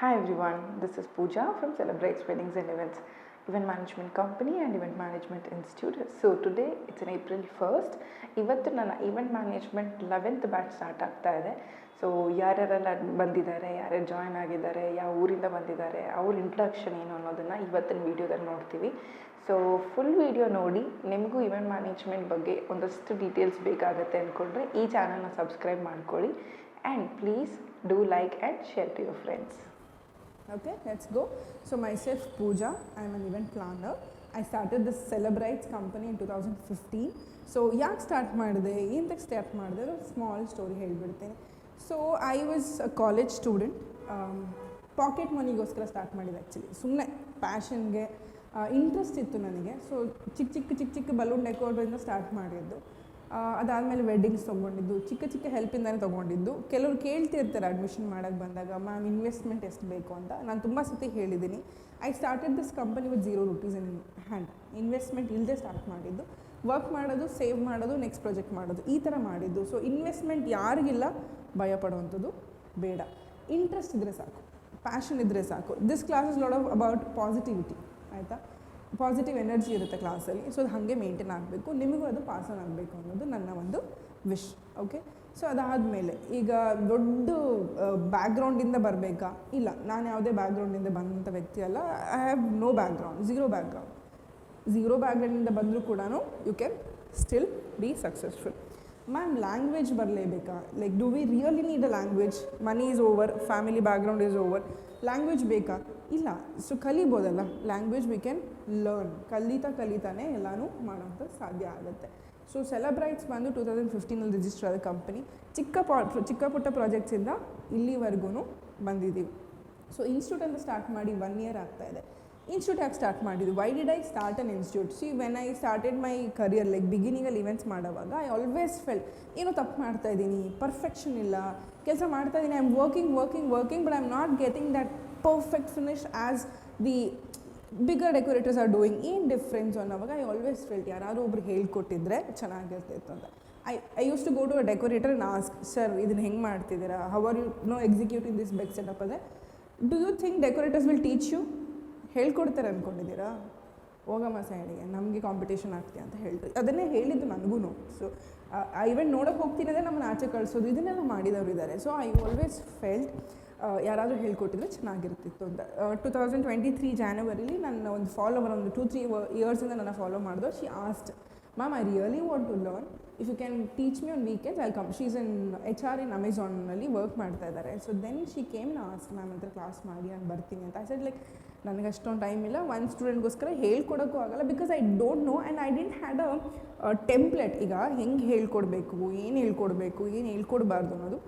Hi everyone, this is Pooja from Celebrates Weddings and Events, Event Management Company and Event Management Institute. So today it's an April 1st. ಇವತ್ತು ನನ್ನ event management 11th batch start ಆಗ್ತಾ ಇದೆ. So ಯಾರ್ಯಾರೆಲ್ಲ ಬಂದಿದ್ದಾರೆ, ಯಾರ್ಯಾರು join ಆಗಿದ್ದಾರೆ, ಯಾವ ಊರಿಂದ ಬಂದಿದ್ದಾರೆ, ಅವ್ರ ಇಂಟ್ರಡಕ್ಷನ್ ಏನು ಅನ್ನೋದನ್ನು ಇವತ್ತಿನ ವೀಡಿಯೋದಲ್ಲಿ ನೋಡ್ತೀವಿ. ಸೊ ಫುಲ್ ವೀಡಿಯೋ ನೋಡಿ ನಿಮಗೂ ಇವೆಂಟ್ ಮ್ಯಾನೇಜ್ಮೆಂಟ್ ಬಗ್ಗೆ ಒಂದಷ್ಟು ಡೀಟೇಲ್ಸ್ ಬೇಕಾಗುತ್ತೆ ಅಂದ್ಕೊಂಡ್ರೆ ಈ ಚಾನಲ್ನ ಸಬ್ಸ್ಕ್ರೈಬ್ ಮಾಡ್ಕೊಳ್ಳಿ and please do like and share to your friends. Okay, let's go. So myself Pooja, I am an event planner. I started this Celebrites company in 2015. So ಯಾಕೆ start ಮಾಡಿದೆ, ಏನಕ್ಕೆ ಸ್ಟಾರ್ಟ್ ಮಾಡಿದೆ, small story ಹೇಳ್ಬಿಡ್ತೀನಿ. So I was a college student. Pocket ಮನಿಗೋಸ್ಕರ start ಮಾಡಿದೆ actually. ಸುಮ್ಮನೆ ಪ್ಯಾಷನ್ಗೆ interest ಇತ್ತು ನನಗೆ. ಸೊ ಚಿಕ್ಕ ಬಲೂನ್ ಡೆಕೋರಿಂದ ಸ್ಟಾರ್ಟ್ ಮಾಡಿದ್ದು. ಅದಾದಮೇಲೆ ವೆಡ್ಡಿಂಗ್ಸ್ ತೊಗೊಂಡಿದ್ದು, ಚಿಕ್ಕ ಹೆಲ್ಪಿಂದನೇ ತೊಗೊಂಡಿದ್ದು. ಕೆಲವರು ಕೇಳ್ತಿರ್ತಾರೆ ಅಡ್ಮಿಷನ್ ಮಾಡೋಕ್ಕೆ ಬಂದಾಗ, ಮ್ಯಾಮ್ ಇನ್ವೆಸ್ಟ್ಮೆಂಟ್ ಎಷ್ಟು ಬೇಕು ಅಂತ. ನಾನು ತುಂಬ ಸತಿ ಹೇಳಿದ್ದೀನಿ, I started this company with ₹0 in hand. Investment ಇಲ್ಲದೆ ಸ್ಟಾರ್ಟ್ ಮಾಡಿದ್ದು. ವರ್ಕ್ ಮಾಡೋದು, ಸೇವ್ ಮಾಡೋದು, ನೆಕ್ಸ್ಟ್ ಪ್ರಾಜೆಕ್ಟ್ ಮಾಡೋದು, ಈ ಥರ ಮಾಡಿದ್ದು. ಸೊ ಇನ್ವೆಸ್ಟ್ಮೆಂಟ್ ಯಾರಿಗಿಲ್ಲ, ಭಯ ಪಡುವಂಥದ್ದು ಬೇಡ. ಇಂಟ್ರೆಸ್ಟ್ ಇದ್ದರೆ ಸಾಕು, ಪ್ಯಾಷನ್ ಇದ್ದರೆ ಸಾಕು. This class is lot of about positivity, ಆಯಿತಾ. ಪಾಸಿಟಿವ್ ಎನರ್ಜಿ ಇರುತ್ತೆ ಕ್ಲಾಸಲ್ಲಿ. ಸೊ ಅದು ಹಾಗೆ ಮೇಂಟೈನ್ ಆಗಬೇಕು, ನಿಮಗೂ ಅದು ಪಾಸ್ ಆನ್ ಆಗಬೇಕು ಅನ್ನೋದು ನನ್ನ ಒಂದು ವಿಶ್. ಓಕೆ, ಸೊ ಅದಾದಮೇಲೆ ಈಗ ದೊಡ್ಡ ಬ್ಯಾಕ್ಗ್ರೌಂಡಿಂದ ಬರಬೇಕಾ? ಇಲ್ಲ, ನಾನು ಯಾವುದೇ ಬ್ಯಾಕ್ಗ್ರೌಂಡಿಂದ ಬಂದಂಥ ವ್ಯಕ್ತಿ ಅಲ್ಲ. I have no background, zero ಬ್ಯಾಕ್ಗ್ರೌಂಡಿಂದ ಬಂದರೂ ಕೂಡ you can still be successful. Ma'am language ಬರಲೇಬೇಕಾ? Like do we really need a language? Money is over, family background is over, language ಬೇಕಾ? ಇಲ್ಲ. ಸೊ ಕಲಿಬೋದಲ್ಲ ಲ್ಯಾಂಗ್ವೇಜ್, ವಿ ಕ್ಯಾನ್ ಲರ್ನ್. ಕಲಿತಾನೆ ಎಲ್ಲನೂ ಮಾಡೋಂಥದ್ದು ಸಾಧ್ಯ ಆಗುತ್ತೆ. ಸೊ ಸೆಲೆಬ್ರೈಟ್ಸ್ ಬಂದು 2015 ರಿಜಿಸ್ಟರ್ ಆದ ಕಂಪನಿ. ಚಿಕ್ಕ ಪುಟ್ಟ ಪ್ರಾಜೆಕ್ಟ್ಸಿಂದ ಇಲ್ಲಿವರೆಗೂ ಬಂದಿದ್ದೀವಿ. ಸೊ ಇನ್ಸ್ಟಿಟ್ಯೂಟ್ ಅಂತ ಸ್ಟಾರ್ಟ್ ಮಾಡಿ 1 year ಆಗ್ತಾಯಿದೆ. ಇನ್ಸ್ಟಿಟ್ಯೂಟ್ ಯಾಕೆ ಸ್ಟಾರ್ಟ್ ಮಾಡಿದ್ದು? Why did I start an institute? See when I started my career, like ಬಿಗಿನಿಂಗಲ್ಲಿ ಇವೆಂಟ್ಸ್ ಮಾಡೋವಾಗ ಐ ಆಲ್ವೇಸ್ ಫೆಲ್ಟ್ ಏನೋ ತಪ್ಪು ಮಾಡ್ತಾಯಿದ್ದೀನಿ, ಪರ್ಫೆಕ್ಷನ್ ಇಲ್ಲ, ಕೆಲಸ ಮಾಡ್ತಾಯಿದ್ದೀನಿ, I am working but I am not getting that perfect finish as the bigger decorators are doing. ಏನು difference ಅನ್ನೋವಾಗ ಐ ಆಲ್ವೇಸ್ ಫೆಲ್ಟ್ ಯಾರಾದರೂ ಒಬ್ರು ಹೇಳ್ಕೊಟ್ಟಿದ್ರೆ ಚೆನ್ನಾಗಿರ್ತಿತ್ತು ಅಂತ. I used to go to a decorator and ask, sir ಇದನ್ನು ಹೆಂಗೆ ಮಾಡ್ತಿದ್ದೀರಾ, how are you executing this big setup ಅದೇ. Do you think decorators will teach you? ಹೇಳ್ಕೊಡ್ತಾರೆ ಅಂದ್ಕೊಂಡಿದ್ದೀರಾ? ಹೋಗಮ್ಮ ಸೈಡಿಗೆ, ನಮಗೆ ಕಾಂಪಿಟೇಷನ್ ಆಗ್ತೀಯ ಅಂತ ಹೇಳ್ತಾರೆ. ಅದನ್ನೇ ಹೇಳಿದ್ದು ನನಗೂ. ಸೊ ಇವೆಂಟ್ ನೋಡೋಕೆ ಹೋಗ್ತೀನಿ ಅಂದರೆ ನಮ್ಮನ್ನು ಆಚೆ ಕಳಿಸೋದು, ಇದನ್ನೆಲ್ಲ ಮಾಡಿದವರು ಇದ್ದಾರೆ. ಸೊ ಐ ಆಲ್ವೇಸ್ ಫೆಲ್ಟ್ ಯಾರಾದರೂ ಹೇಳ್ಕೊಟ್ಟಿದ್ರೆ ಚೆನ್ನಾಗಿರ್ತಿತ್ತು ಅಂತ. 2023 ಜಾನ್ವರಿಲಿ ನನ್ನ ಒಂದು ಫಾಲೋವರ್, ಒಂದು 2-3 ಇಯರ್ಸಿಂದ ನನ್ನ ಫಾಲೋ ಮಾಡಿದ್ರು. She asked, ma'am I really want to learn, if you can teach me on weekends I come. She's in HR in ಅಮೆಝಾನಲ್ಲಿ ವರ್ಕ್ ಮಾಡ್ತಾ ಇದ್ದಾರೆ. So then she came and ask, ma'am ಹತ್ರ class ಮಾಡಿ ನಾನು ಬರ್ತೀನಿ ಅಂತ. I said like ನನಗೆ ಅಷ್ಟೊಂದು ಟೈಮ್ ಇಲ್ಲ, ಒಂದು ಸ್ಟೂಡೆಂಟ್ಗೋಸ್ಕರ ಹೇಳ್ಕೊಡೋಕ್ಕೂ ಆಗಲ್ಲ, because I don't know and I didn't had a template. ಈಗ ಹೆಂಗೆ ಹೇಳ್ಕೊಡ್ಬೇಕು, ಏನು ಹೇಳ್ಕೊಡ್ಬಾರ್ದು ಅನ್ನೋದು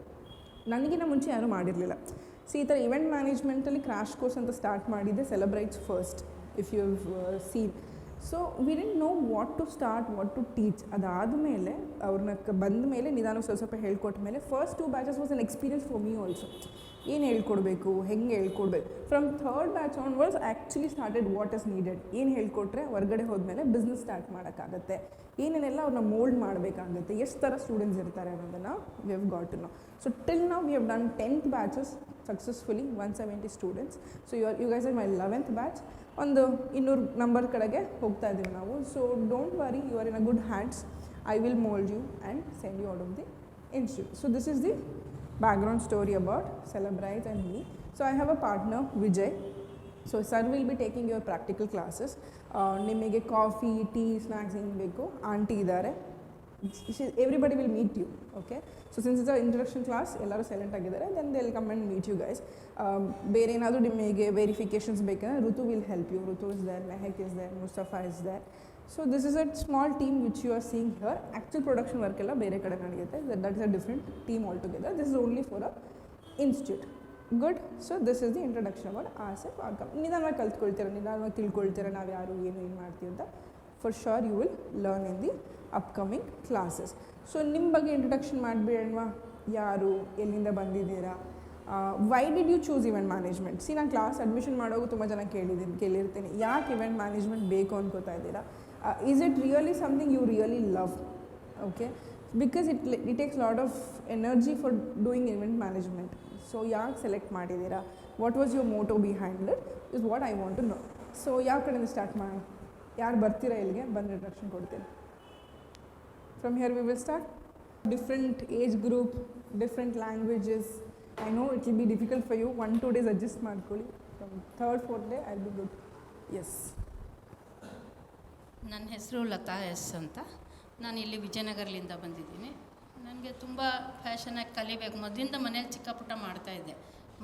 ನನಗಿನ್ನ ಮುಂಚೆ ಯಾರೂ ಮಾಡಿರಲಿಲ್ಲ. ಸೊ ಈ ಥರ ಇವೆಂಟ್ ಮ್ಯಾನೇಜ್ಮೆಂಟಲ್ಲಿ ಕ್ರ್ಯಾಶ್ ಕೋರ್ಸ್ ಅಂತ ಸ್ಟಾರ್ಟ್ ಮಾಡಿದ್ದೆ celebrates first, if you seen. So we didn't know what to start, what to teach. ಅದಾದಮೇಲೆ ಅವ್ರನ್ನ ಬಂದ ಮೇಲೆ ನಿಧಾನ ಸ್ವಲ್ಪ ಹೇಳ್ಕೊಟ್ಟ ಮೇಲೆ first 2 batches was an experience for me also. ಏನು ಹೇಳ್ಕೊಡ್ಬೇಕು, ಹೆಂಗೆ ಹೇಳ್ಕೊಡ್ಬೇಕು. From 3rd batch onwards actually started what is needed. ಏನು ಹೇಳ್ಕೊಟ್ರೆ ಹೊರಗಡೆ ಹೋದ್ಮೇಲೆ ಬಿಸ್ನೆಸ್ ಸ್ಟಾರ್ಟ್ ಮಾಡೋಕ್ಕಾಗತ್ತೆ, ಏನೇನೆಲ್ಲ ಅವ್ರನ್ನ ಮೋಲ್ಡ್ ಮಾಡಬೇಕಾಗುತ್ತೆ, ಎಷ್ಟು ಥರ ಸ್ಟೂಡೆಂಟ್ಸ್ ಇರ್ತಾರೆ ಅನ್ನೋದನ್ನು we have got to know. So till now we have done 10th batches successfully, 170 students. So you guys are my 11th batch. ಒಂದು 200 ನಂಬರ್ ಕಡೆಗೆ ಹೋಗ್ತಾ ಇದ್ದೀವಿ ನಾವು. So don't worry, you are in a good hands. I will mould you and send you out of the institute. So this is the background story about Celebrite and me. So I have a partner, Vijay. So sir will be taking your practical classes. ನಿಮಗೆ coffee, tea, snacks ಏನು ಬೇಕು, aunty ಇದ್ದಾರೆ, everybody will meet you. Okay, so since it's a introduction class, ಎಲ್ಲರೂ silent ಆಗಿದ್ದಾರೆ, then they will come and meet you guys. ಬೇರೆ ಏನಾದರೂ ನಿಮಗೆ verifications ಬೇಕಂದ್ರೆ Ritu will help you. Ritu is there, Mehak is there, Mustafa is there. So this is a small team which you are seeing here. Actual production work ಎಲ್ಲ ಬೇರೆ ಕಡೆ ನಡೆಯುತ್ತೆ. That is a different team all together. This is only for a institute. Good. So this is the introduction about Asif Arkam. ನಿಧಾನವಾಗಿ ಕಲ್ತ್ಕೊಳ್ತೀರ, ನಿಧಾನವಾಗಿ ತಿಳ್ಕೊಳ್ತೀರ ನಾವು ಯಾರು, ಏನು ಮಾಡ್ತೀವಿ ಅಂತ. For sure you will learn in the upcoming classes. So ನಿಮ್ಮ ಬಗ್ಗೆ ಇಂಟ್ರಡಕ್ಷನ್ ಮಾಡಿಬಿಡೋಣವಾ? ಯಾರು, ಎಲ್ಲಿಂದ ಬಂದಿದ್ದೀರಾ, why did you choose event management? See ನಾನು ಕ್ಲಾಸ್ ಅಡ್ಮಿಷನ್ ಮಾಡೋದು ತುಂಬ ಜನ ಕೇಳಿರ್ತೀನಿ, ಯಾಕೆ ಇವೆಂಟ್ ಮ್ಯಾನೇಜ್ಮೆಂಟ್ ಬೇಕು ಅನ್ಕೋತಾ ಇದ್ದೀರಾ? Is it really something you really love? Okay, because it takes a lot of energy for doing event management. So ಯಾಕೆ select ಮಾಡಿದ್ದೀರಾ? What was your motto behind it is what I want to know. So ಯಾವ ಕಡೆಯಿಂದ start ಮಾಡೋಣ? ಯಾರು ಬರ್ತೀರಾ ಇಲ್ಲಿಗೆ ಬಂದು introduction ಕೊಡ್ತೀನಿ. From here we will start. Different age group, different languages. I know it will be difficult for you. 1-2 days adjust ಮಾಡ್ಕೊಳ್ಳಿ. From 3rd-4th day I will be good. Yes. ನನ್ನ ಹೆಸರು ಲತಾ ಎಸ್ ಅಂತ. ನಾನು ಇಲ್ಲಿ ವಿಜಯನಗರದಿಂದ ಬಂದಿದ್ದೀನಿ. ನನಗೆ ತುಂಬ ಫ್ಯಾಷನಾಗಿ ಕಲಿಬೇಕು. ಮೊದಲಿಂದ ಮನೇಲಿ ಚಿಕ್ಕ ಪುಟ್ಟ ಮಾಡ್ತಾಯಿದ್ದೆ.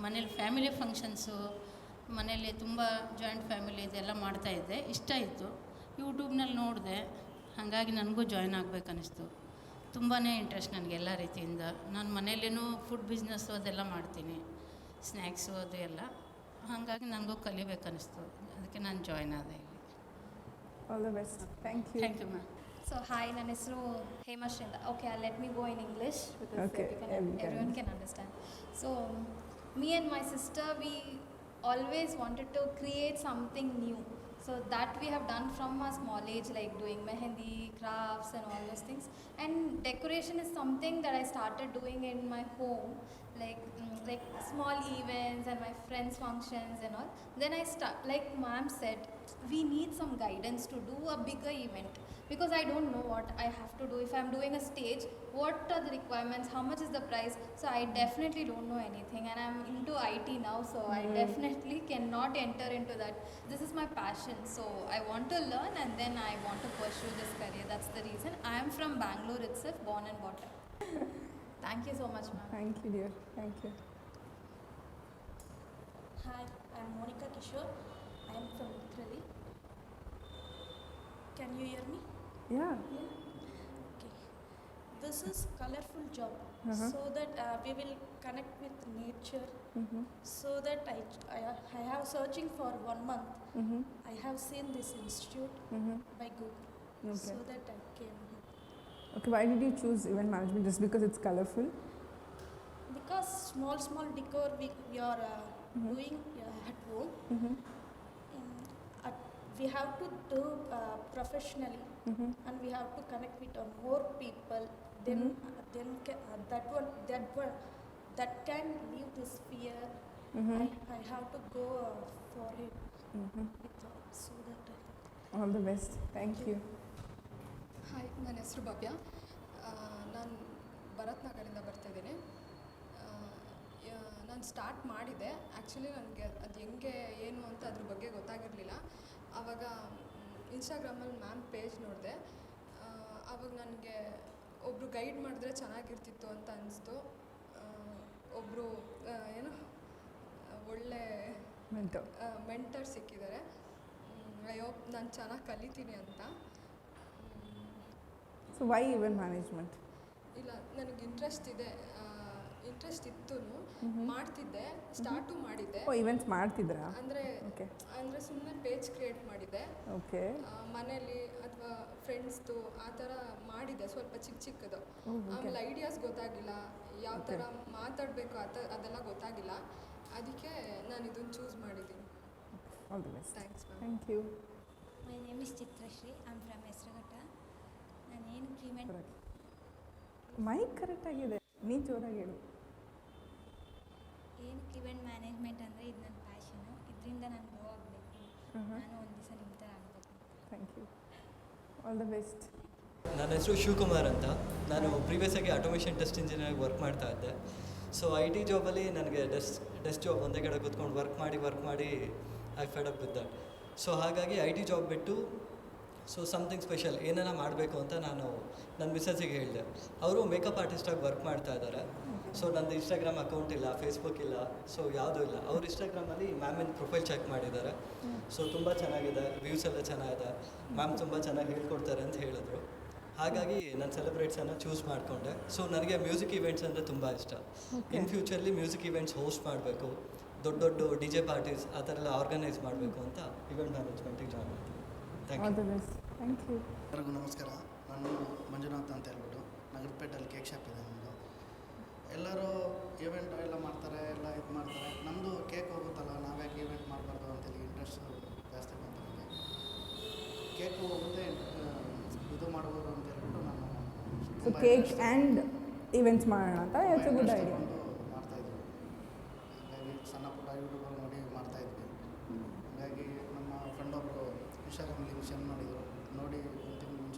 ಮನೇಲಿ ಫ್ಯಾಮಿಲಿ ಫಂಕ್ಷನ್ಸು, ಮನೇಲಿ ತುಂಬ ಜಾಯಿಂಟ್ ಫ್ಯಾಮಿಲಿ ಇದೆಲ್ಲ ಮಾಡ್ತಾಯಿದ್ದೆ. ಇಷ್ಟ ಇತ್ತು. ಯೂಟ್ಯೂಬ್ನಲ್ಲಿ ನೋಡಿದೆ, ಹಾಗಾಗಿ ನನಗೂ ಜಾಯ್ನ್ ಆಗಬೇಕನ್ನಿಸ್ತು. ತುಂಬಾ ಇಂಟ್ರೆಸ್ಟ್ ನನಗೆ ಎಲ್ಲ ರೀತಿಯಿಂದ. ನಾನು ಮನೇಲೇನೂ ಫುಡ್ ಬಿಸ್ನೆಸ್ಸು ಅದೆಲ್ಲ ಮಾಡ್ತೀನಿ, ಸ್ನ್ಯಾಕ್ಸು ಅದು ಎಲ್ಲ. ಹಾಗಾಗಿ ನನಗೂ ಕಲಿಬೇಕನ್ನಿಸ್ತು, ಅದಕ್ಕೆ ನಾನು ಜಾಯ್ನ್ ಆದೆ ಇಲ್ಲಿ. All the best. Thank you. Thank you ma'am. So hi, ನನ್ನ ಹೆಸರು Hemashree. Okay, let me go in English because Okay, everyone can understand. So me and my sister, we always wanted to create something new. So that we have done from a small age, like doing mehendi, crafts and all those things. And decoration is something that I started doing in my home, like small events and my friends' functions and all. Then like ma'am said, we need some guidance to do a bigger event, because I don't know what I have to do. If I'm doing a stage, what are the requirements, how much is the price? So I definitely don't know anything, and I'm into IT now, so I definitely cannot enter into that. This is my passion, so I want to learn and then I want to pursue this career. That's the reason. I am from Bangalore itself, born and brought up. Thank you so much, ma'am. Thank you, dear. Thank you. Hi, I'm Monica Kishore. I am from Trali. Can you hear me? Yeah. Okay. This is colorful job, so that we will connect with nature. So that I have searching for 1 month. I have seen this institute by Google. Okay. So that I came here. Okay, why did you choose event management? Just because it's colorful? Because small decor we are doing at home. We have to do professionally, and we have to connect with more people. Then that can leave this fear. I have to go for it. So that All the best. Thank you. Hi, ನನ್ನ ಹೆಸರು ಭವ್ಯ. ನಾನು ಭರತ್ ನಗರಿಂದ ಬರ್ತಾಯಿದ್ದೀನಿ. ನಾನು start ಮಾಡಿದೆ. Actually ನನಗೆ ಅದು ಹೆಂಗೆ ಏನು ಅಂತ ಅದ್ರ ಬಗ್ಗೆ ಗೊತ್ತಾಗಿರಲಿಲ್ಲ. ಆವಾಗ ಇನ್ಸ್ಟಾಗ್ರಾಮಲ್ಲಿ ಮ್ಯಾಮ್ ಪೇಜ್ ನೋಡಿದೆ. ಆವಾಗ ನನಗೆ ಒಬ್ಬರು ಗೈಡ್ ಮಾಡಿದ್ರೆ ಚೆನ್ನಾಗಿರ್ತಿತ್ತು ಅಂತ ಅನಿಸ್ತು. ಒಬ್ಬರು ಒಳ್ಳೆ ಮೆಂಟರ್ ಸಿಕ್ಕಿದ್ದಾರೆ. ಅಯ್ಯೋ, ನಾನು ಚೆನ್ನಾಗಿ ಕಲಿತೀನಿ ಅಂತ. So why event management? ಇಲ್ಲ, ನನಗೆ ಇಂಟ್ರೆಸ್ಟ್ ಇತ್ತು, ಮಾಡ್ತಿದ್ದೆ, ಸ್ಟಾರ್ಟು ಮಾಡಿದ್ದೆ. Events ಮಾಡ್ತಿದ್ರಾ? ಅಂದರೆ ಸುಮ್ಮನೆ ಪೇಜ್ ಕ್ರಿಯೇಟ್ ಮಾಡಿದ್ದೆ. ಓಕೆ. ಮನೇಲಿ ಅಥವಾ ಫ್ರೆಂಡ್ಸ್ದು ಆ ಥರ ಮಾಡಿದ್ದೆ, ಸ್ವಲ್ಪ ಚಿಕ್ಕದು. ಆಮೇಲೆ ಐಡಿಯಾಸ್ ಗೊತ್ತಾಗಿಲ್ಲ, ಯಾವ ಥರ ಮಾತಾಡಬೇಕು ಅದೆಲ್ಲ ಗೊತ್ತಾಗಿಲ್ಲ. ಅದಕ್ಕೆ ನಾನು ಇದನ್ನು ಚೂಸ್ ಮಾಡಿದ್ದೀನಿ. All the best. Thanks ma'am. Thank you. My name is Chitrashri. I'm from Esraghatta. ನಾನು ಏನಕ್ಕೆ ಇವೆಂಟ್ ಮೈಕ್ ಕರೆಕ್ಟ್ ಆಗಿದೆ, ನೀನು ಜೋರಾಗಿ ಹೇಳು. ಏನಕ್ಕೆ ಇವೆಂಟ್ ಮ್ಯಾನೇಜ್ಮೆಂಟ್ ಅಂದರೆ ಇದು ನನ್ನ ಪ್ಯಾಷನು. ಇದರಿಂದ ನಾನು ಗ್ರೋ ಆಗಬೇಕು. ನಾನು ಒಂದು ದಿವಸ ನಿಮ್ಮ ಥರ ಆಗಬೇಕು. Thank you. All the best. ನನ್ನ ಹೆಸರು ಶಿವಕುಮಾರ್ ಅಂತ. ನಾನು ಪ್ರೀವಿಯಸ್ಸಾಗಿ ಆಟೋಮೇಷನ್ ಟೆಸ್ಟ್ ಇಂಜಿನಿಯರ್ ವರ್ಕ್ ಮಾಡ್ತಾ ಇದ್ದೆ. ಸೊ IT ಜಾಬಲ್ಲಿ ನನಗೆ ಡೆಸ್ಕ್ ಜಾಬ್ ಒಂದೇ ಕಡೆ ಕೂತ್ಕೊಂಡು ವರ್ಕ್ ಮಾಡಿ I Fed up with that. So ಹಾಗಾಗಿ IT ಜಾಬ್ ಬಿಟ್ಟು ಸಮಥಿಂಗ್ ಸ್ಪೆಷಲ್ ಏನಾರ ಮಾಡಬೇಕು ಅಂತ ನಾನು ನನ್ನ ಮಿಸ್ಸಸ್ಸಿಗೆ ಹೇಳಿದೆ. ಅವರು ಮೇಕಪ್ ಆರ್ಟಿಸ್ಟಾಗಿ ವರ್ಕ್ ಮಾಡ್ತಾ ಇದ್ದಾರೆ. ಸೊ ನಂದು ಇನ್ಸ್ಟಾಗ್ರಾಮ್ ಅಕೌಂಟ್ ಇಲ್ಲ, ಫೇಸ್ಬುಕ್ ಇಲ್ಲ, ಸೊ ಯಾವುದೂ ಇಲ್ಲ. ಅವ್ರು ಇನ್ಸ್ಟಾಗ್ರಾಮಲ್ಲಿ ಮ್ಯಾಮಿನ ಪ್ರೊಫೈಲ್ ಚೆಕ್ ಮಾಡಿದ್ದಾರೆ. ಸೊ ತುಂಬ ಚೆನ್ನಾಗಿದೆ, ವ್ಯೂಸ್ ಎಲ್ಲ ಚೆನ್ನಾಗಿದೆ, ಮ್ಯಾಮ್ ತುಂಬ ಚೆನ್ನಾಗಿ ಹೇಳ್ಕೊಡ್ತಾರೆ ಅಂತ ಹೇಳಿದ್ರು. ಹಾಗಾಗಿ ನಾನು ಸೆಲೆಬ್ರೇಟ್ಸನ್ನು ಚೂಸ್ ಮಾಡಿಕೊಂಡೆ. ಸೊ ನನಗೆ ಮ್ಯೂಸಿಕ್ ಈವೆಂಟ್ಸ್ ಅಂದರೆ ತುಂಬ ಇಷ್ಟ. ಇನ್ ಫ್ಯೂಚರ್ಲಿ ಮ್ಯೂಸಿಕ್ ಈವೆಂಟ್ಸ್ ಹೋಸ್ಟ್ ಮಾಡಬೇಕು, ದೊಡ್ಡ DJ ಪಾರ್ಟೀಸ್ ಆ ಥರ ಎಲ್ಲ ಆರ್ಗನೈಸ್ ಮಾಡಬೇಕು ಅಂತ ಇವೆಂಟ್ ಮ್ಯಾನೇಜ್ಮೆಂಟಿಗೆ ಜಾಯ್ನ್ ಮಾಡ್ತೀನಿ. All the best. Thank you. ಎಲ್ಲರಿಗೂ ನಮಸ್ಕಾರ. ನಾನು ಮಂಜುನಾಥ್ ಅಂತ ಹೇಳ್ಬಿಟ್ಟು ನಗರಪೇಟೆಯಲ್ಲಿ ಕೇಕ್ ಶಾಪ್ ಇದೆ ನಮ್ಮದು. ಎಲ್ಲರೂ ಈವೆಂಟ್ ಎಲ್ಲ ಮಾಡ್ತಾರೆ, ಎಲ್ಲ ಇದು ಮಾಡ್ತಾರೆ. ನಮ್ಮದು ಕೇಕ್ ಹೋಗುತ್ತಲ್ಲ, ನಾವ್ಯಾಕೆ ಈವೆಂಟ್ ಮಾಡಬಾರ್ದು ಅಂತೇಳಿ ಇಂಟ್ರೆಸ್ಟ್ ಜಾಸ್ತಿ ಬಂತು ನನಗೆ. ಕೇಕು ಹೋಗುತ್ತೆ, ಇದು ಮಾಡ್ಬೋದು ಅಂತ ಹೇಳ್ಬಿಟ್ಟು ನಾನು ಸೊ ಕೇಕ್ ಆ್ಯಂಡ್ ಈವೆಂಟ್ಸ್ ಮಾಡೋಣ ಅಂತ ಇಟ್ಸ್ ಅ ಗುಡ್ ಐಡಿಯಾ. ಮಾಡ್ತಾಯಿದ್ವಿ. ಹೀಗಾಗಿ ಸಣ್ಣ ಪುಟ್ಟ YouTube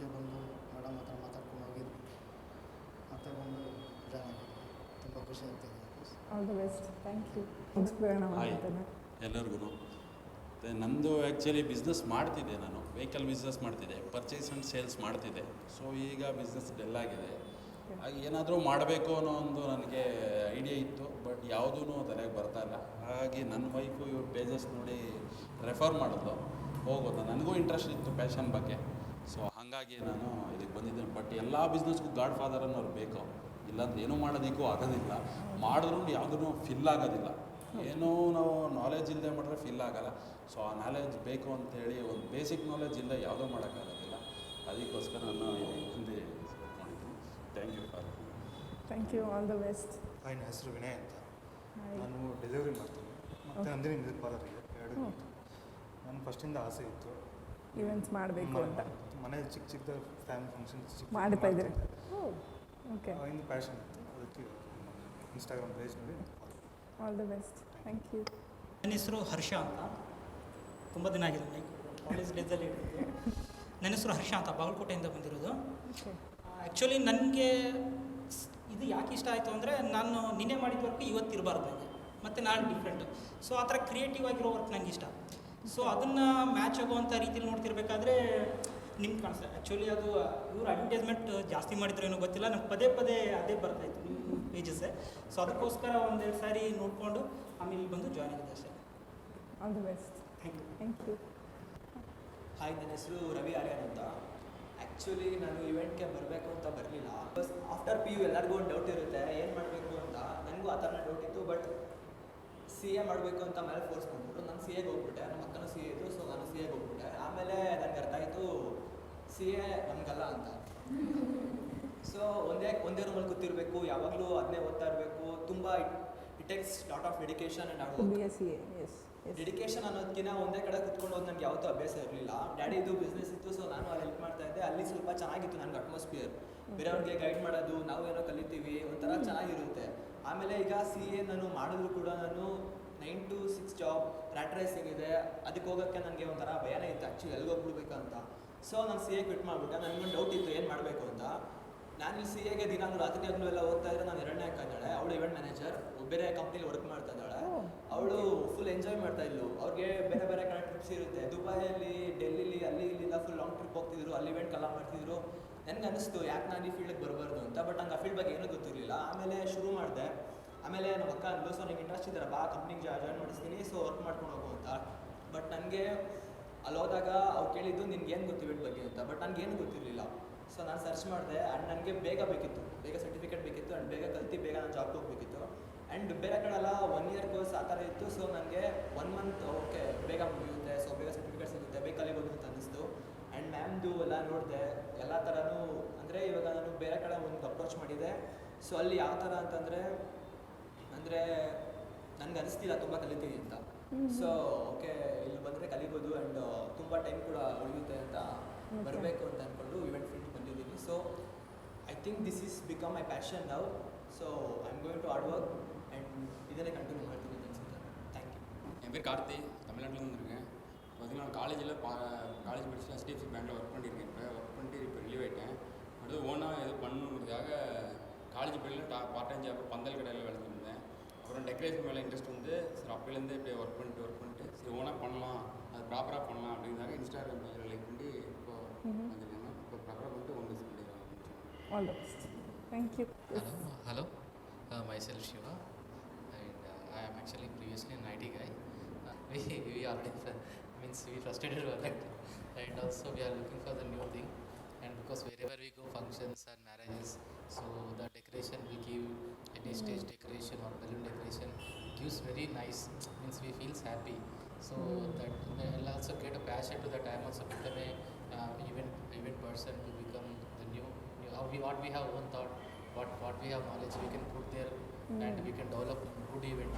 all the best. Thank you. ಮುಗಿಸ್ಬೇಡ ಹಾಯ್ ಎಲ್ಲರಿಗೂ. ನಂದು ಆ್ಯಕ್ಚುಲಿ ಬಿಸ್ನೆಸ್ ಮಾಡ್ತಿದ್ದೆ, ನಾನು ವೆಹಿಕಲ್ ಬಿಸ್ನೆಸ್ ಮಾಡ್ತಿದ್ದೆ, ಪರ್ಚೇಸ್ ಆ್ಯಂಡ್ ಸೇಲ್ಸ್ ಮಾಡ್ತಿದ್ದೆ. ಸೊ ಈಗ ಬಿಸ್ನೆಸ್ ಡೆಲ್ ಆಗಿದೆ. ಹಾಗೆ ಏನಾದರೂ ಮಾಡಬೇಕು ಅನ್ನೋ ಒಂದು ನನಗೆ ಐಡಿಯಾ ಇತ್ತು, ಬಟ್ ಯಾವುದೂ ತಲೆಗೆ ಬರ್ತಾ ಇಲ್ಲ. ಹಾಗಾಗಿ ನನ್ನ ವೈಫು ಇವ್ರ ಪೇಜಸ್ ನೋಡಿ ರೆಫರ್ ಮಾಡಿದ್ಲು, ಹೋಗೋದು. ನನಗೂ ಇಂಟ್ರೆಸ್ಟ್ ಇತ್ತು ಪ್ಯಾಷನ್ ಬಗ್ಗೆ. ಸೊ ಹಾಗಾಗಿ ನಾನು ಇದಕ್ಕೆ ಬಂದಿದ್ದೇನೆ. ಬಟ್ ಎಲ್ಲ ಬಿಸ್ನೆಸ್ಗೂ ಗಾಡ್ ಫಾದರ್ ಅನ್ನೋರು ಬೇಕು, ಇಲ್ಲಾಂದ್ರೆ ಏನೂ ಮಾಡೋದಕ್ಕೂ ಆಗೋದಿಲ್ಲ. ಮಾಡಿದ್ರೂ ಯಾವುದೂ ಫಿಲ್ ಆಗೋದಿಲ್ಲ. ಏನೋ ನಾವು ನಾಲೆಜ್ ಇಲ್ಲದೆ ಮಾಡಿದ್ರೆ ಫಿಲ್ ಆಗೋಲ್ಲ. ಸೊ ಆ ನಾಲೆಜ್ ಬೇಕು ಅಂತೇಳಿ ಒಂದು ಬೇಸಿಕ್ ನಾಲೆಜ್ ಇಲ್ಲದೆ ಯಾವುದೂ ಮಾಡೋಕ್ಕಾಗೋದಿಲ್ಲ. ಅದಕ್ಕೋಸ್ಕರ ನಾನು ಹಿಂದೆ ಮಾಡಿದ್ದೀನಿ. Thank you for. Thank you. All the best. Hi, ನನ್ನ ಹೆಸರು ವಿನಯ್ ಅಂತ. ನಾನು ಡೆಲಿವರಿ ಮಾಡ್ತೀನಿ ಮತ್ತು ನಂದಿನಿ ಮ್ಯೂಸಿಕ್ ಪಾರ್ಲರಿಗೆ ಎರಡು. ನನ್ನ ಫಸ್ಟಿಂದ ಆಸೆ ಇತ್ತು ಇವೆಂಟ್ಸ್ ಮಾಡಬೇಕು ಅಂತ. ಮನೆ ಚಿಕ್ಕ ಚಿಕ್ಕ ಫ್ಯಾಮಿಲಿ ಫಂಕ್ಷನ್ಸ್ ಮಾಡ್ತಾ ಇದ್ದೀರಿ. ಓಕೆ. ಅವಾಗಿಂದ ಪ್ಯಾಷನ್ ಇತ್ತು, ಅದಕ್ಕೆ ಇನ್ಸ್ಟಾಗ್ರಾಮ್ ಪೇಜ್ ನೋಡಿ. All the best. Thank you. ನನ್ನ ಹೆಸರು ಹರ್ಷ ಅಂತ. ತುಂಬ ದಿನ ಆಗಿದೆ ಕಾಲೇಜ್ ಡೇಸಲ್ಲಿ ಇಟ್ಟಿದ್ದು. ನನ್ನ ಹೆಸರು ಹರ್ಷ ಅಂತ, ಬಾಗಲಕೋಟೆಯಿಂದ ಬಂದಿರೋದು. ಆ್ಯಕ್ಚುಲಿ ನನಗೆ ಇದು ಯಾಕೆ ಇಷ್ಟ ಆಯಿತು ಅಂದರೆ, ನಾನು ನಿನ್ನೆ ಮಾಡಿದ ವರ್ಕ್ ಇವತ್ತಿರಬಾರ್ದು ನನಗೆ, ಮತ್ತು ನಾಳೆ ಡಿಫ್ರೆಂಟು. ಸೊ ಆ ಥರ ಕ್ರಿಯೇಟಿವ್ ಆಗಿರೋ ವರ್ಕ್ ನನಗೆ ಇಷ್ಟ. ಸೊ ಅದನ್ನು ಮ್ಯಾಚ್ ಆಗುವಂಥ ರೀತಿಯಲ್ಲಿ ನೋಡ್ತಿರ್ಬೇಕಾದ್ರೆ ನಿಮ್ಗೆ ಕಾಣಿಸ್ತದೆ. ಆ್ಯಕ್ಚುಲಿ ಅದು ಇವರು ಅಡ್ವರ್ಟೈಸ್ಮೆಂಟ್ ಜಾಸ್ತಿ ಮಾಡಿದ್ರು ಏನೋ ಗೊತ್ತಿಲ್ಲ, ನಂಗೆ ಪದೇ ಪದೇ ಅದೇ ಬರ್ತಾಯಿತ್ತು ನಿಮ್ಮ ಪೇಜಸ್ಸೇ. ಸೊ ಅದಕ್ಕೋಸ್ಕರ ಒಂದೆರಡು ಸಾರಿ ನೋಡಿಕೊಂಡು ಆಮೇಲೆ ಇಲ್ಲಿ ಬಂದು ಜಾಯ್ನ್ ಆಗಿದೆ ಅಷ್ಟೇ. All the best. Thank you. Thank you. Hi, ನನ್ನ ಹೆಸರು ರವಿ ಆರ್ಯನ್ ಅಂತ. ಆ್ಯಕ್ಚುಲಿ ನಾನು ಇವೆಂಟ್ಗೆ ಬರಬೇಕು ಅಂತ ಬರಲಿಲ್ಲ. ಆಫ್ಟರ್ ಪಿ ಯು ಎಲ್ಲರಿಗೂ ಒಂದು ಡೌಟ್ ಇರುತ್ತೆ, ಏನು ಮಾಡಬೇಕು ಅಂತ. ನನಗೂ ಆ ಥರನೇ ಡೌಟ್ ಇತ್ತು. ಬಟ್ ಸಿ ಎ ಮಾಡಬೇಕು ಅಂತ ಮೇಲೆ ಫೋರ್ಸ್ ಮಾಡಿಬಿಟ್ಟು ನಾನು ಸಿ ಎಗೆ ಹೋಗ್ಬಿಟ್ಟೆ. ನಮ್ಮ ಅಕ್ಕನೂ ಸಿ ಎ ಇದ್ದು, ಸೊ ನಾನು ಸಿ ಎಗೆ ಹೋಗ್ಬಿಟ್ಟೆ. ಆಮೇಲೆ ನನಗೆ ಅರ್ಥ ಆಯಿತು ಸಿ ಎ ನಮಗಲ್ಲ ಅಂತ. ಸೊ ಒಂದೇ ರೂಮಲ್ಲಿ ಕೂತಿರಬೇಕು, ಯಾವಾಗಲೂ ಅದನ್ನೇ ಓದ್ತಾ ಇರಬೇಕು. ತುಂಬ it takes lot of dedication and dedication ಅನ್ನೋದಕ್ಕಿಂತ ಒಂದೇ ಕಡೆ ಕುತ್ಕೊಂಡು ಹೋಗಿ ನನಗೆ ಯಾವತ್ತೂ ಅಭ್ಯಾಸ ಇರಲಿಲ್ಲ. ಡ್ಯಾಡಿದು ಬಿಸ್ನೆಸ್ ಇತ್ತು, ಸೊ ನಾನು ಅಲ್ಲಿ ಹೆಲ್ಪ್ ಮಾಡ್ತಾ ಇದ್ದೆ. ಅಲ್ಲಿ ಸ್ವಲ್ಪ ಚೆನ್ನಾಗಿತ್ತು ನನಗೆ ಅಟ್ಮಾಸ್ಫಿಯರ್, ಬೇರೆಯವ್ರಿಗೆ ಗೈಡ್ ಮಾಡೋದು, ನಾವು ಏನೋ ಕಲಿತೀವಿ, ಒಂಥರ ಚೆನ್ನಾಗಿರುತ್ತೆ. ಆಮೇಲೆ ಈಗ ಸಿ ಎ ನಾನು ಮಾಡಿದ್ರು ಕೂಡ ನಾನು 9 to 6 ಜಾಬ್, ರ್ಯಾಟ್ ರೇಸಿಂಗ್ ಇದೆ, ಅದಕ್ಕೆ ಹೋಗೋಕ್ಕೆ ನನಗೆ ಒಂಥರ ಭಯನೇ ಇತ್ತು ಆ್ಯಕ್ಚುಲಿ, ಎಲ್ಲಿ ಹೋಗ್ಬಿಡ್ಬೇಕು ಅಂತ. ಸೊ ನಾನು ಸಿ ಎ ಕ್ವಿಟ್ ಮಾಡಿಬಿಟ್ಟೆ. ನನಗೊಂದು ಡೌಟ್ ಇತ್ತು ಏನು ಮಾಡಬೇಕು ಅಂತ. ನಾನು ಇಲ್ಲಿ ಸಿ ಎಗೆ ದಿನಾನು ರಾತ್ರಿ ಹಗಲು ಎಲ್ಲ ಓದ್ತಾ ಇದ್ದರೆ ನಾನು ಎರಡನೇ ಅಕ್ಕ ಇದ್ದಾಳೆ, ಅವಳು ಇವೆಂಟ್ ಮ್ಯಾನೇಜರ್, ಬೇರೆ ಕಂಪ್ನಿಲಿ ವರ್ಕ್ ಮಾಡ್ತಾ ಇದ್ದಾಳೆ. ಅವಳು ಫುಲ್ ಎಂಜಾಯ್ ಮಾಡ್ತಾ ಇದ್ಲು. ಅವ್ರಿಗೆ ಬೇರೆ ಬೇರೆ ಕಡೆ ಟ್ರಿಪ್ಸ್ ಇರುತ್ತೆ, ದುಬೈಯಲ್ಲಿ, ಡೆಲ್ಲಿಲಿ, ಅಲ್ಲಿ ಇಲ್ಲಿಂದ ಫುಲ್ ಲಾಂಗ್ ಟ್ರಿಪ್ ಹೋಗ್ತಿದ್ರು, ಅಲ್ಲಿ ಇವೆಂಟ್ ಕಲಾ ಮಾಡ್ತಿದ್ರು. ನನಗೆ ಅನಿಸ್ತು ಯಾಕೆ ನಾನು ಈ ಫೀಲ್ಡಿಗೆ ಬರಬಾರ್ದು ಅಂತ. ಬಟ್ ನಂಗೆ ಆ ಫೀಲ್ಡ್ ಬಗ್ಗೆ ಏನೂ ಗೊತ್ತಿರಲಿಲ್ಲ. ಆಮೇಲೆ ಶುರು ಮಾಡಿದೆ. ಆಮೇಲೆ ನಮ್ಮ ಅಕ್ಕ ಅಂದ್ಲು, ಸೊ ನಿಂಗೆ ಇಂಟ್ರೆಸ್ಟ್ ಇದ್ದಾರೆ ಬಾ ಕಂಪ್ನಿಗೆ ಜಾಯ್ನ್ ಮಾಡಿಸ್ತೀನಿ, ಸೊ ವರ್ಕ್ ಮಾಡ್ಕೊಂಡು ಹೋಗು ಅಂತ. ಬಟ್ ನನಗೆ ಅಲ್ಲಿ ಹೋದಾಗ ಅವ್ರು ಕೇಳಿದ್ದು ನಿನ್ಗೇನು ಗೊತ್ತು ಇವೆಂಟ್ ಬಗ್ಗೆ ಅಂತ. ಬಟ್ ನನಗೇನು ಗೊತ್ತಿರಲಿಲ್ಲ. ಸೊ ನಾನು ಸರ್ಚ್ ಮಾಡಿದೆ ಆ್ಯಂಡ್ ನನಗೆ ಬೇಗ ಬೇಕಿತ್ತು, ಬೇಗ ಸರ್ಟಿಫಿಕೇಟ್ ಬೇಕಿತ್ತು ಆ್ಯಂಡ್ ಬೇಗ ಕಲ್ತು ಬೇಗ ನಾನು ಜಾಬ್ಗೆ ಹೋಗಬೇಕಿತ್ತು. ಆ್ಯಂಡ್ ಬೇರೆ ಕಡೆಲ್ಲ 1 year ಕೋರ್ಸ್ ಆ ಥರ ಇತ್ತು. ಸೊ ನನಗೆ 1 month ಓಕೆ ಬೇಗ ಮುಗಿಯುತ್ತೆ, ಸೊ ಬೇಗ ಸರ್ಟಿಫಿಕೇಟ್ ಸಿಗುತ್ತೆ, ಬೇಗ ಕಲಿಬೋದು ಅಂತ ಅನ್ನಿಸ್ತು. ಆ್ಯಂಡ್ ಮ್ಯಾಮ್ದು ಎಲ್ಲ ನೋಡಿದೆ, ಎಲ್ಲ ಥರನೂ. ಅಂದರೆ ಇವಾಗ ನಾನು ಬೇರೆ ಕಡೆ ಒಂದು ಅಪ್ರೋಚ್ ಮಾಡಿದೆ. ಸೊ ಅಲ್ಲಿ ಯಾವ ಥರ ಅಂತಂದರೆ ನನಗೆ ಅನಿಸ್ತಿಲ್ಲ ತುಂಬ ಕಲಿತೀವಿ ಅಂತ. ಸೊ ಓಕೆ ಇಲ್ಲಿ ಬಂದರೆ ಕಲಿಬೋದು ಆ್ಯಂಡ್ ತುಂಬ ಟೈಮ್ ಕೂಡ ಉಳಿಯುತ್ತೆ ಅಂತ ಬರಬೇಕು ಅಂತ ಅಂದ್ಕೊಂಡು ಇವೆಂಟ್ ಫೀಲ್ಡ್ ಬಂದಿದ್ದೀನಿ. So I think this is become my passion now. So I am going to hard work and ಇದನ್ನೇ ಕಂಟಿನ್ಯೂ ಮಾಡ್ತೀನಿ ಅಂತ ಅನಿಸುತ್ತೆ. Thank you. என் பேர் கார்த்தி, தமிழ்நாட்டில் வந்திருக்கேன். பார்த்தீங்கன்னா நான் காலேஜில் காலேஜ் படிச்சுட்டு HDFC பேங்க்கில் ஒர்க் பண்ணியிருக்கேன். இப்போ ஒர்க் பண்ணிட்டு இப்போ ரிலீவ் ஆகிட்டேன். அடுத்து ஓனாக எது பண்ணணுங்கிறதுக்காக காலேஜ் படியில் பார்ட் டைம் ஜாப் பந்தல் கடையில் வேலை செஞ்சிருந்தேன். அப்புறம் டெக்கரேஷன் மேலே இன்ட்ரெஸ்ட் வந்து சரி அப்போலேருந்து இப்படியே ஒர்க் பண்ணிட்டு சரி ஓனாக பண்ணலாம், அது ப்ராப்பராக பண்ணலாம் அப்படிங்கிறதாக இன்ஸ்டாகிராம் பேஜில் லைக் பண்ணி இப்போ வந்துருக்கேன். இப்போ ப்ராப்பராக பண்ணிட்டு ஒன் டேஸ் பண்ணிடுறேன். All the best. Thank you. Hello, myself Shiva, and I am actually previously an IT guy. We already means we frustrated about it, and also we are looking for the new thing. And because wherever we go, functions and marriages, so the decoration we give, any stage decoration or balloon decoration gives very nice. Means we feels happy. So that will also get a passion to that. I am also become a event person to become the new what we have one thought, what we have knowledge we can put there, and we can develop good event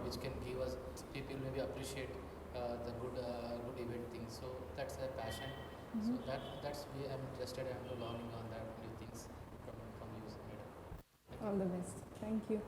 which can give us people maybe appreciate the good event things. So that's a passion. So that's we am interested in learning on that new things from you, madam. All the best. Thank you.